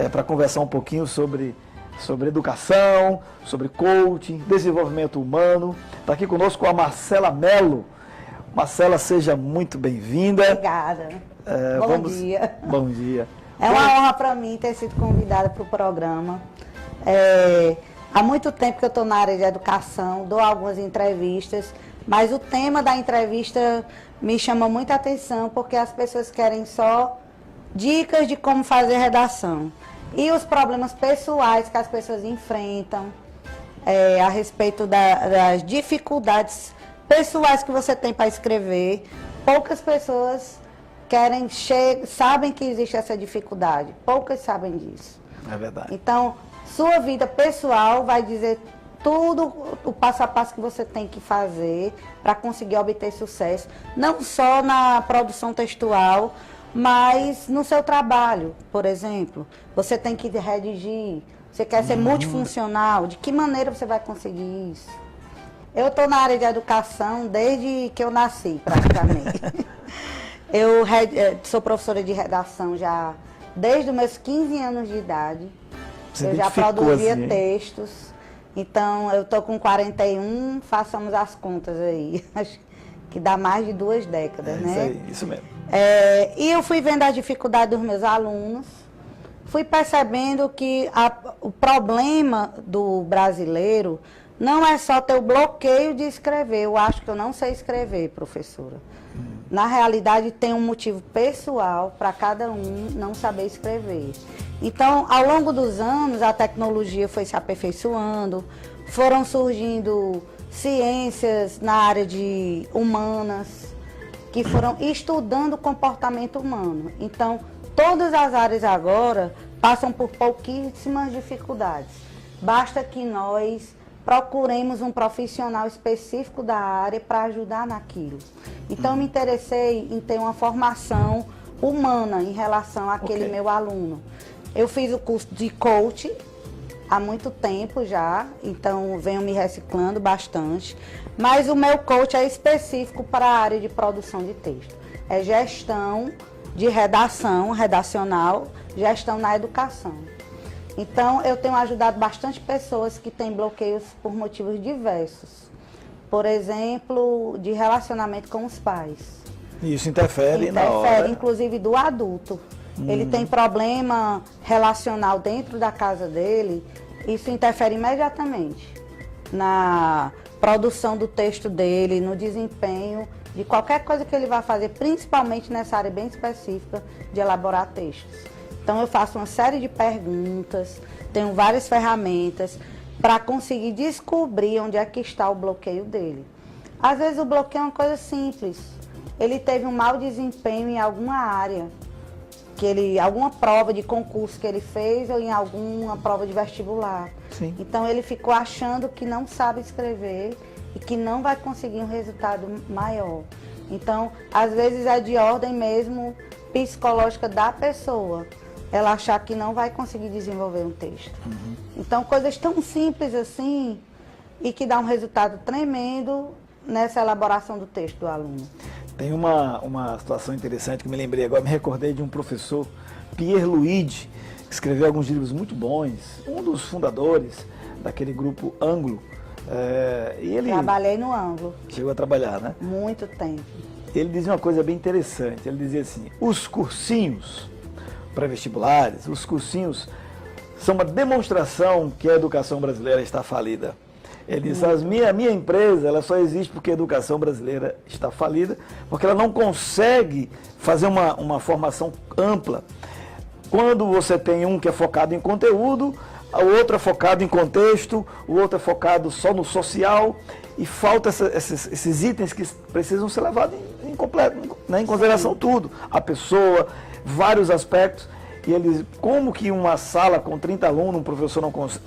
para conversar um pouquinho sobre educação, sobre coaching, desenvolvimento humano. Está aqui conosco a Marcela Mello. Marcela, seja muito bem-vinda. Obrigada. Bom dia. Bom dia. É uma honra para mim ter sido convidada para o programa. Há muito tempo que eu estou na área de educação, dou algumas entrevistas, mas o tema da entrevista me chama muita atenção porque as pessoas querem só dicas de como fazer redação. E os problemas pessoais que as pessoas enfrentam a respeito das dificuldades pessoais que você tem para escrever. Poucas pessoas sabem que existe essa dificuldade, poucas sabem disso. É verdade. Então, sua vida pessoal vai dizer tudo o passo a passo que você tem que fazer para conseguir obter sucesso, não só na produção textual, mas no seu trabalho, por exemplo. Você tem que redigir, você quer ser multifuncional, de que maneira você vai conseguir isso? Eu estou na área de educação desde que eu nasci, praticamente. Eu sou professora de redação já desde os meus 15 anos de idade. Eu já produzia textos. Então, eu estou com 41, façamos as contas aí. Acho que dá mais de 2 décadas, né? Isso mesmo. E eu fui vendo a dificuldade dos meus alunos, fui percebendo que o problema do brasileiro não é só ter o bloqueio de escrever. Eu acho que eu não sei escrever, professora. Na realidade, tem um motivo pessoal para cada um não saber escrever. Então, ao longo dos anos, a tecnologia foi se aperfeiçoando, foram surgindo ciências na área de humanas, que foram estudando o comportamento humano. Então, todas as áreas agora passam por pouquíssimas dificuldades. Basta que nós procuremos um profissional específico da área para ajudar naquilo. Então, eu me interessei em ter uma formação humana em relação àquele meu aluno. Eu fiz o curso de coaching há muito tempo já, então venho me reciclando bastante. Mas o meu coach é específico para a área de produção de texto. É gestão de redação, redacional, gestão na educação. Então, eu tenho ajudado bastante pessoas que têm bloqueios por motivos diversos. Por exemplo, de relacionamento com os pais. Isso interfere na hora. Interfere, inclusive, do adulto. Ele tem problema relacional dentro da casa dele, isso interfere imediatamente na produção do texto dele, no desempenho de qualquer coisa que ele vai fazer, principalmente nessa área bem específica de elaborar textos. Então, eu faço uma série de perguntas, tenho várias ferramentas para conseguir descobrir onde é que está o bloqueio dele. Às vezes, o bloqueio é uma coisa simples. Ele teve um mau desempenho em alguma área, alguma prova de concurso que ele fez ou em alguma prova de vestibular. Sim. Então, ele ficou achando que não sabe escrever e que não vai conseguir um resultado maior. Então, às vezes é de ordem mesmo psicológica da pessoa, ela achar que não vai conseguir desenvolver um texto. Então, coisas tão simples assim e que dá um resultado tremendo nessa elaboração do texto do aluno. Tem uma situação interessante que me lembrei agora, me recordei de um professor, Pierre Luigi, que escreveu alguns livros muito bons, um dos fundadores daquele grupo Anglo. Trabalhei no Anglo. Chegou a trabalhar, né? Muito tempo. Ele dizia uma coisa bem interessante, ele dizia assim, os cursinhos pré-vestibulares, os cursinhos são uma demonstração que a educação brasileira está falida. Ele disse, a minha empresa ela só existe porque a educação brasileira está falida, porque ela não consegue fazer uma formação ampla. Quando você tem um que é focado em conteúdo, o outro é focado em contexto, o outro é focado só no social, e falta esses itens que precisam ser levados em consideração tudo. A pessoa, vários aspectos. E eles, como que uma sala com 30 alunos,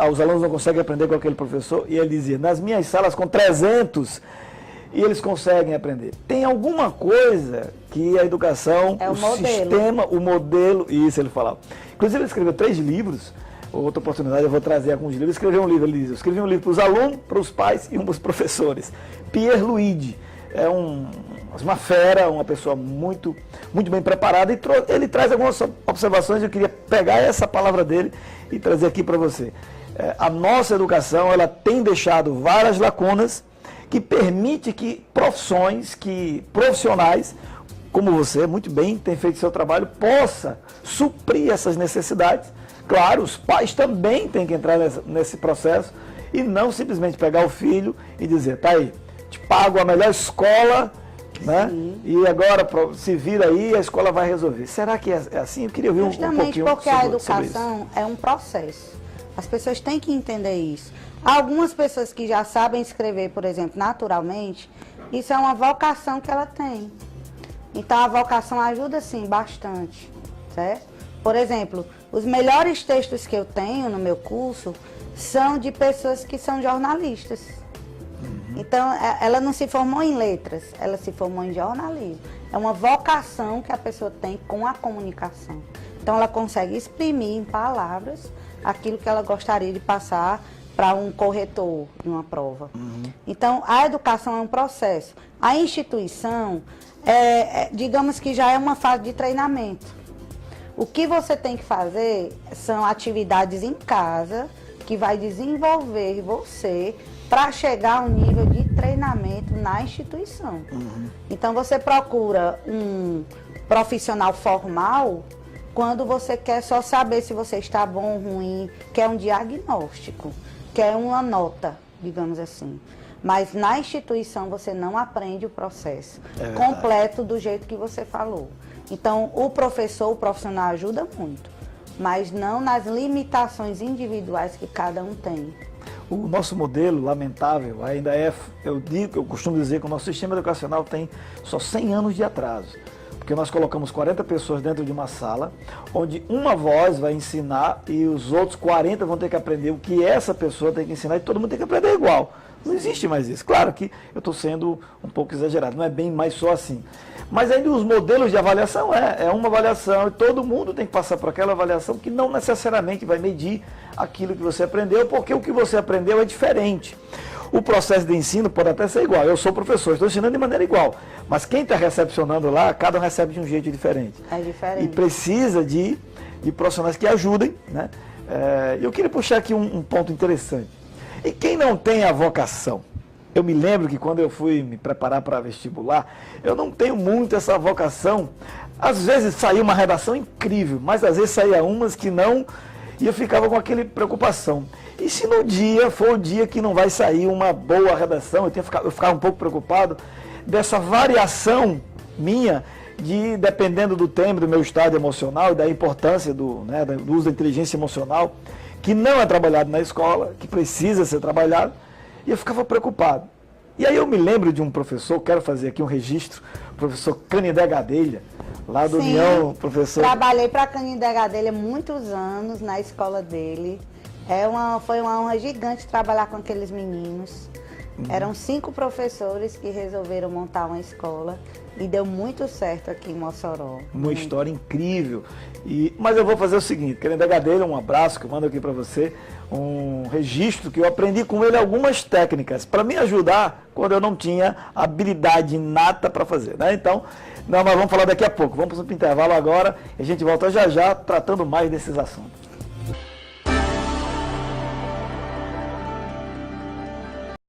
os alunos não conseguem aprender com aquele professor? E ele dizia, nas minhas salas com 300, e eles conseguem aprender. Tem alguma coisa que a educação, sistema, o modelo, isso ele falava. Inclusive ele escreveu 3 livros, outra oportunidade eu vou trazer alguns livros. Ele escreveu um livro, ele diz, eu escrevi um livro para os alunos, para os pais e um para os professores. Pierre Luigi é um uma fera, uma pessoa muito bem preparada, e ele traz algumas observações. Eu queria pegar essa palavra dele e trazer aqui para você. A nossa educação, ela tem deixado várias lacunas que permite que profissionais como você, muito bem, tem feito seu trabalho, possa suprir essas necessidades. Claro, os pais também têm que entrar nesse processo e não simplesmente pegar o filho e dizer, tá aí, te pago a melhor escola, né? E agora se vira aí, a escola vai resolver. Será que é assim? Eu queria ouvir um pouquinho Justamente porque a educação sobre isso. é um processo. As pessoas têm que entender isso. Algumas pessoas que já sabem escrever, por exemplo, naturalmente, isso é uma vocação que ela tem. Então a vocação ajuda sim bastante, certo? Por exemplo, os melhores textos que eu tenho no meu curso são de pessoas que são jornalistas. Então, ela não se formou em letras, ela se formou em jornalismo. É uma vocação que a pessoa tem com a comunicação. Então, ela consegue exprimir em palavras aquilo que ela gostaria de passar para um corretor de uma prova. Então, a educação é um processo. A instituição, digamos que já é uma fase de treinamento. O que você tem que fazer são atividades em casa que vai desenvolver você para chegar ao nível de treinamento na instituição. Então, você procura um profissional formal quando você quer só saber se você está bom ou ruim, quer um diagnóstico, quer uma nota, digamos assim. Mas na instituição você não aprende o processo completo do jeito que você falou. Então, o profissional ajuda muito, mas não nas limitações individuais que cada um tem. O nosso modelo, lamentável, ainda eu costumo dizer que o nosso sistema educacional tem só 100 anos de atraso. Porque nós colocamos 40 pessoas dentro de uma sala, onde uma voz vai ensinar e os outros 40 vão ter que aprender o que essa pessoa tem que ensinar e todo mundo tem que aprender igual. Não existe mais isso. Claro que eu estou sendo um pouco exagerado, não é bem mais só assim. Mas ainda os modelos de avaliação é uma avaliação e todo mundo tem que passar por aquela avaliação que não necessariamente vai medir aquilo que você aprendeu, porque o que você aprendeu é diferente. O processo de ensino pode até ser igual. Eu sou professor, estou ensinando de maneira igual. Mas quem está recepcionando lá, cada um recebe de um jeito diferente. É diferente. E precisa de profissionais que ajudem, né? Eu queria puxar aqui um ponto interessante. E quem não tem a vocação? Eu me lembro que quando eu fui me preparar para vestibular, eu não tenho muito essa vocação. Às vezes saía uma redação incrível, mas às vezes saía umas que não, e eu ficava com aquela preocupação. E se no dia for o dia que não vai sair uma boa redação, eu ficava um pouco preocupado dessa variação minha, dependendo do tema, do meu estado emocional e da importância do uso da inteligência emocional, que não é trabalhado na escola, que precisa ser trabalhado, e eu ficava preocupado. E aí eu me lembro de um professor, quero fazer aqui um registro, o professor Canindé Gadelha, lá do Sim, União, professor. Trabalhei para Canindé Gadelha muitos anos na escola dele. Foi uma honra gigante trabalhar com aqueles meninos. Eram 5 professores que resolveram montar uma escola e deu muito certo aqui em Mossoró. Uma história incrível. Mas eu vou fazer o seguinte, Canindé Gadelha, um abraço que eu mando aqui para você, um registro que eu aprendi com ele algumas técnicas para me ajudar quando eu não tinha habilidade inata para fazer, né? Então, nós vamos falar daqui a pouco. Vamos para o intervalo agora e a gente volta já já tratando mais desses assuntos.